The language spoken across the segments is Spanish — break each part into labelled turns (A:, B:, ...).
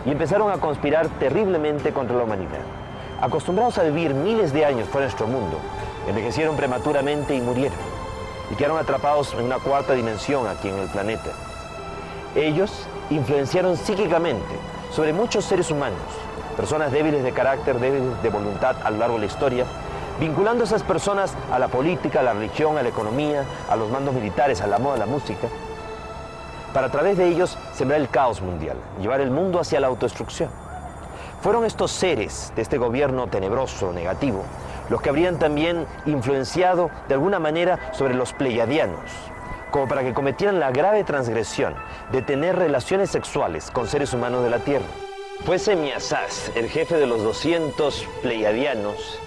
A: y empezaron a conspirar terriblemente contra la humanidad. Acostumbrados a vivir miles de años fuera de nuestro mundo, envejecieron prematuramente y murieron, y quedaron atrapados en una cuarta dimensión aquí en el planeta. Ellos influenciaron psíquicamente sobre muchos seres humanos, personas débiles de carácter, débiles de voluntad a lo largo de la historia, vinculando a esas personas a la política, a la religión, a la economía, a los mandos militares, a la moda, a la música, para a través de ellos sembrar el caos mundial, llevar el mundo hacia la autodestrucción. Fueron estos seres de este gobierno tenebroso, negativo, los que habrían también influenciado de alguna manera sobre los pleiadianos, como para que cometieran la grave transgresión de tener relaciones sexuales con seres humanos de la Tierra. Fue Semiasaz, el jefe de los 200 pleiadianos,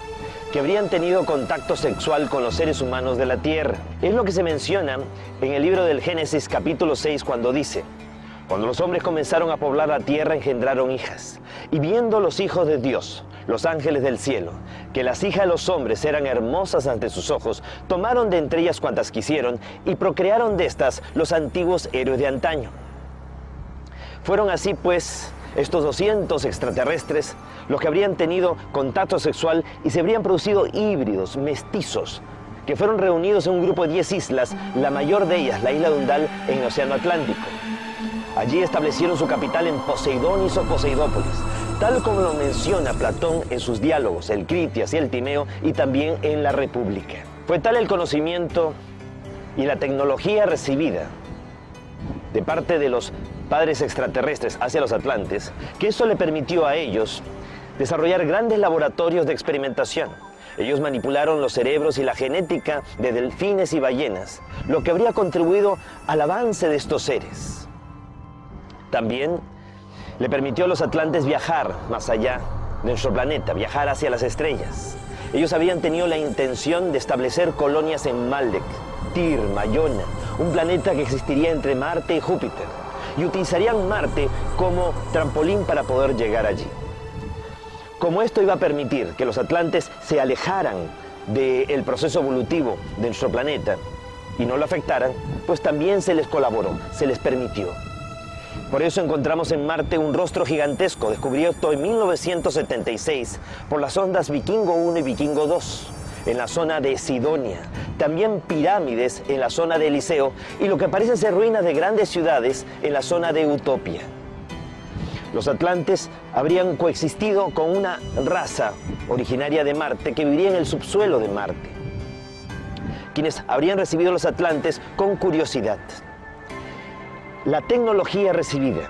A: que habrían tenido contacto sexual con los seres humanos de la Tierra. Es lo que se menciona en el libro del Génesis capítulo 6 cuando dice: cuando los hombres comenzaron a poblar la tierra engendraron hijas, y viendo los hijos de Dios, los ángeles del cielo, que las hijas de los hombres eran hermosas ante sus ojos, tomaron de entre ellas cuantas quisieron y procrearon de estas los antiguos héroes de antaño. Fueron así pues estos 200 extraterrestres los que habrían tenido contacto sexual y se habrían producido híbridos, mestizos, que fueron reunidos en un grupo de 10 islas, la mayor de ellas, la isla de Undal, en el Océano Atlántico. Allí establecieron su capital en Poseidonis o Poseidópolis, tal como lo menciona Platón en sus diálogos, el Critias y el Timeo, y también en la República. Fue tal el conocimiento y la tecnología recibida de parte de los padres extraterrestres hacia los atlantes, que eso le permitió a ellos desarrollar grandes laboratorios de experimentación. Ellos manipularon los cerebros y la genética de delfines y ballenas, lo que habría contribuido al avance de estos seres. También le permitió a los atlantes viajar más allá de nuestro planeta, viajar hacia las estrellas. Ellos habían tenido la intención de establecer colonias en Maldek, Tir, Mayona, un planeta que existiría entre Marte y Júpiter, y utilizarían Marte como trampolín para poder llegar allí. Como esto iba a permitir que los atlantes se alejaran del proceso evolutivo de nuestro planeta y no lo afectaran, pues también se les colaboró, se les permitió. Por eso encontramos en Marte un rostro gigantesco descubierto en 1976 por las sondas Vikingo 1 y Vikingo 2 en la zona de Sidonia, también pirámides en la zona de Eliseo y lo que parecen ser ruinas de grandes ciudades en la zona de Utopia. Los atlantes habrían coexistido con una raza originaria de Marte que viviría en el subsuelo de Marte, quienes habrían recibido a los atlantes con curiosidad. La tecnología recibida,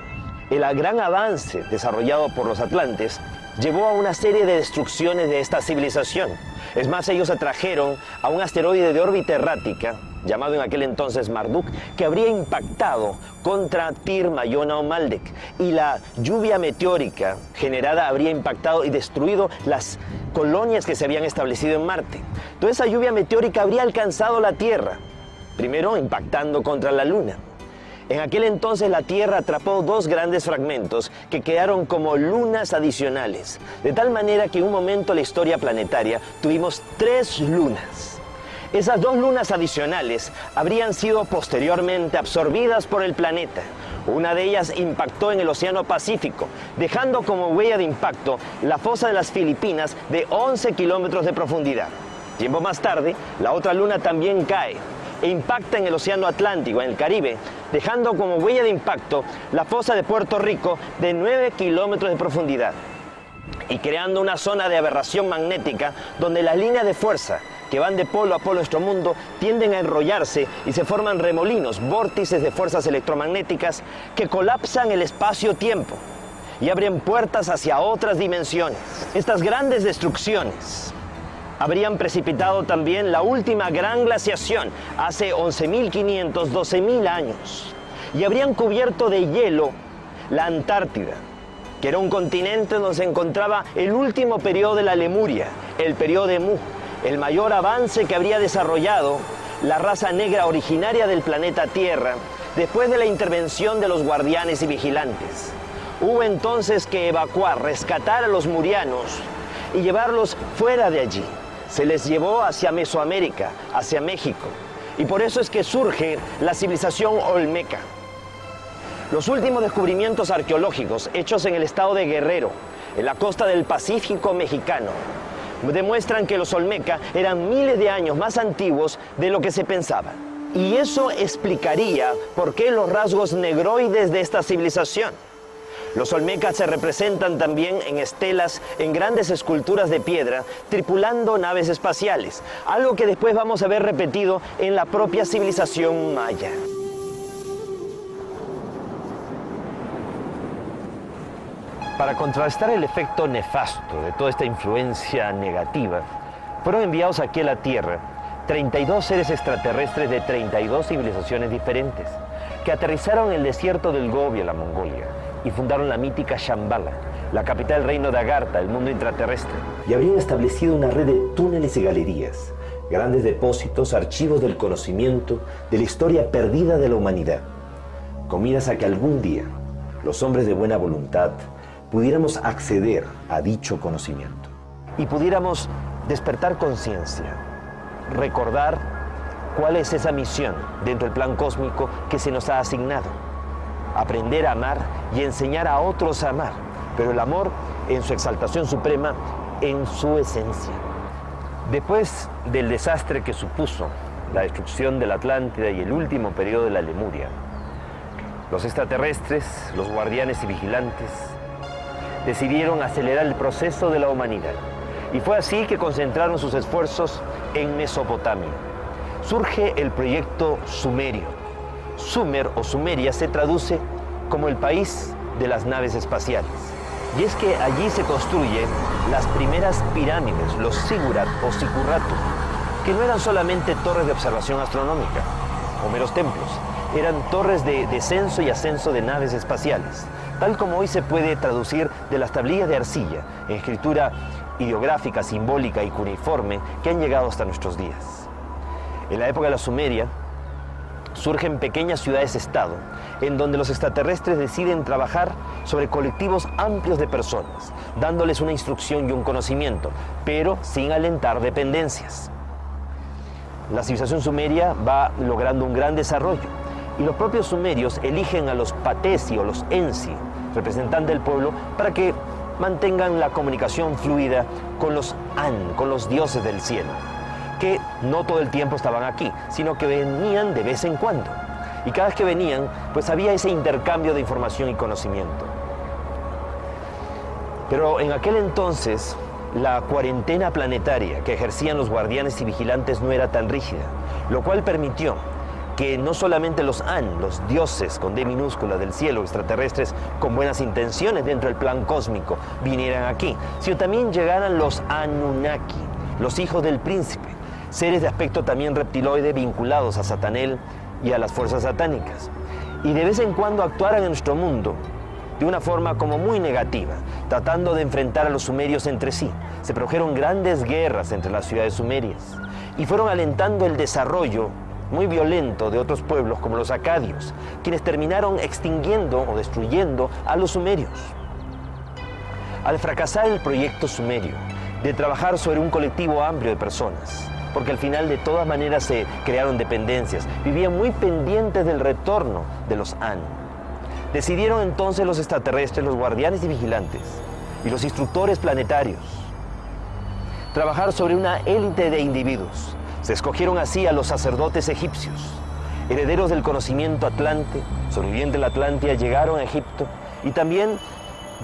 A: el gran avance desarrollado por los atlantes, llevó a una serie de destrucciones de esta civilización. Es más, ellos atrajeron a un asteroide de órbita errática, llamado en aquel entonces Marduk, que habría impactado contra Tir, Mayona o Maldek, y la lluvia meteórica generada habría impactado y destruido las colonias que se habían establecido en Marte. Toda esa lluvia meteórica habría alcanzado la Tierra, primero impactando contra la Luna. En aquel entonces la Tierra atrapó 2 grandes fragmentos que quedaron como lunas adicionales, de tal manera que en un momento en la historia planetaria tuvimos 3 lunas. Esas 2 lunas adicionales habrían sido posteriormente absorbidas por el planeta. Una de ellas impactó en el Océano Pacífico, dejando como huella de impacto la fosa de las Filipinas de 11 kilómetros de profundidad. Tiempo más tarde, la otra luna también cae e impacta en el Océano Atlántico, en el Caribe, dejando como huella de impacto la fosa de Puerto Rico de 9 kilómetros de profundidad y creando una zona de aberración magnética donde las líneas de fuerza que van de polo a polo de nuestro mundo tienden a enrollarse y se forman remolinos, vórtices de fuerzas electromagnéticas que colapsan el espacio-tiempo y abren puertas hacia otras dimensiones. Estas grandes destrucciones habrían precipitado también la última gran glaciación hace 11.500, 12.000 años y habrían cubierto de hielo la Antártida, que era un continente donde se encontraba el último periodo de la Lemuria, el periodo de Mu, el mayor avance que habría desarrollado la raza negra originaria del planeta Tierra después de la intervención de los guardianes y vigilantes. Hubo entonces que evacuar, rescatar a los murianos y llevarlos fuera de allí. Se les llevó hacia Mesoamérica, hacia México. Y por eso es que surge la civilización olmeca. Los últimos descubrimientos arqueológicos hechos en el estado de Guerrero, en la costa del Pacífico mexicano, demuestran que los Olmeca eran miles de años más antiguos de lo que se pensaba. Y eso explicaría por qué los rasgos negroides de esta civilización. Los Olmecas se representan también en estelas, en grandes esculturas de piedra, tripulando naves espaciales, algo que después vamos a ver repetido en la propia civilización maya. Para contrarrestar el efecto nefasto de toda esta influencia negativa, fueron enviados aquí a la Tierra 32 seres extraterrestres de 32 civilizaciones diferentes, que aterrizaron en el desierto del Gobi, en la Mongolia, y fundaron la mítica Shambhala, la capital del reino de Agartha, el mundo intraterrestre. Y habrían establecido una red de túneles y galerías, grandes depósitos, archivos del conocimiento, de la historia perdida de la humanidad, con miras a que algún día los hombres de buena voluntad pudiéramos acceder a dicho conocimiento y pudiéramos despertar conciencia, recordar cuál es esa misión dentro del plan cósmico que se nos ha asignado: aprender a amar y enseñar a otros a amar, pero el amor en su exaltación suprema, en su esencia. Después del desastre que supuso la destrucción de la Atlántida y el último periodo de la Lemuria, los extraterrestres, los guardianes y vigilantes, decidieron acelerar el proceso de la humanidad. Y fue así que concentraron sus esfuerzos en Mesopotamia. Surge el proyecto Sumerio. Sumer o Sumeria se traduce como el país de las naves espaciales. Y es que allí se construyen las primeras pirámides, los zigurat o sicurratu, que no eran solamente torres de observación astronómica o meros templos, eran torres de descenso y ascenso de naves espaciales, tal como hoy se puede traducir de las tablillas de arcilla en escritura ideográfica, simbólica y cuneiforme que han llegado hasta nuestros días. En la época de la Sumeria surgen pequeñas ciudades-estado en donde los extraterrestres deciden trabajar sobre colectivos amplios de personas, dándoles una instrucción y un conocimiento, pero sin alentar dependencias. La civilización sumeria va logrando un gran desarrollo y los propios sumerios eligen a los patesi o los ensi, representantes del pueblo, para que mantengan la comunicación fluida con los An, con los dioses del cielo, que no todo el tiempo estaban aquí, sino que venían de vez en cuando. Y cada vez que venían, pues había ese intercambio de información y conocimiento. Pero en aquel entonces, la cuarentena planetaria que ejercían los guardianes y vigilantes no era tan rígida, lo cual permitió que no solamente los An, los dioses con D minúscula del cielo, extraterrestres con buenas intenciones dentro del plan cósmico, vinieran aquí, sino también llegaran los Anunnaki, los hijos del príncipe, seres de aspecto también reptiloide vinculados a Satanel y a las fuerzas satánicas, y de vez en cuando actuaran en nuestro mundo de una forma como muy negativa, tratando de enfrentar a los sumerios entre sí. Se produjeron grandes guerras entre las ciudades sumerias y fueron alentando el desarrollo muy violento de otros pueblos como los acadios, quienes terminaron extinguiendo o destruyendo a los sumerios. Al fracasar el proyecto sumerio de trabajar sobre un colectivo amplio de personas, porque al final de todas maneras se crearon dependencias, vivían muy pendientes del retorno de los An. Decidieron entonces los extraterrestres, los guardianes y vigilantes y los instructores planetarios trabajar sobre una élite de individuos. Se escogieron así a los sacerdotes egipcios, herederos del conocimiento atlante, sobrevivientes de la Atlántida, llegaron a Egipto, y también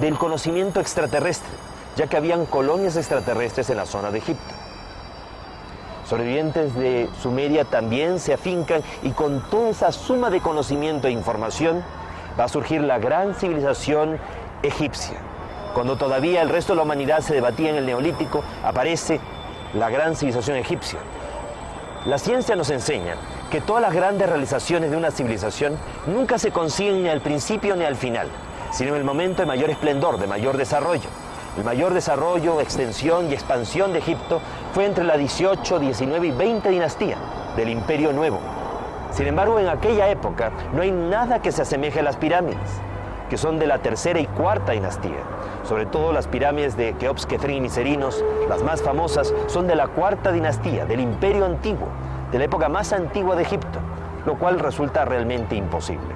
A: del conocimiento extraterrestre, ya que habían colonias extraterrestres en la zona de Egipto. Sobrevivientes de Sumeria también se afincan, y con toda esa suma de conocimiento e información va a surgir la gran civilización egipcia. Cuando todavía el resto de la humanidad se debatía en el Neolítico, aparece la gran civilización egipcia. La ciencia nos enseña que todas las grandes realizaciones de una civilización nunca se consiguen ni al principio ni al final, sino en el momento de mayor esplendor, de mayor desarrollo. El mayor desarrollo, extensión y expansión de Egipto fue entre la 18, 19 y 20 dinastía del Imperio Nuevo. Sin embargo, en aquella época no hay nada que se asemeje a las pirámides, que son de la tercera y cuarta dinastía. Sobre todo las pirámides de Keops, Kefren y Miserinos, las más famosas, son de la cuarta dinastía, del Imperio Antiguo, de la época más antigua de Egipto, lo cual resulta realmente imposible.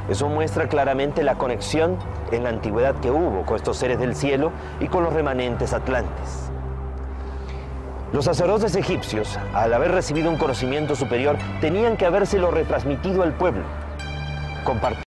A: Eso muestra claramente la conexión en la antigüedad que hubo con estos seres del cielo y con los remanentes atlantes. Los sacerdotes egipcios, al haber recibido un conocimiento superior, tenían que habérselo retransmitido al pueblo.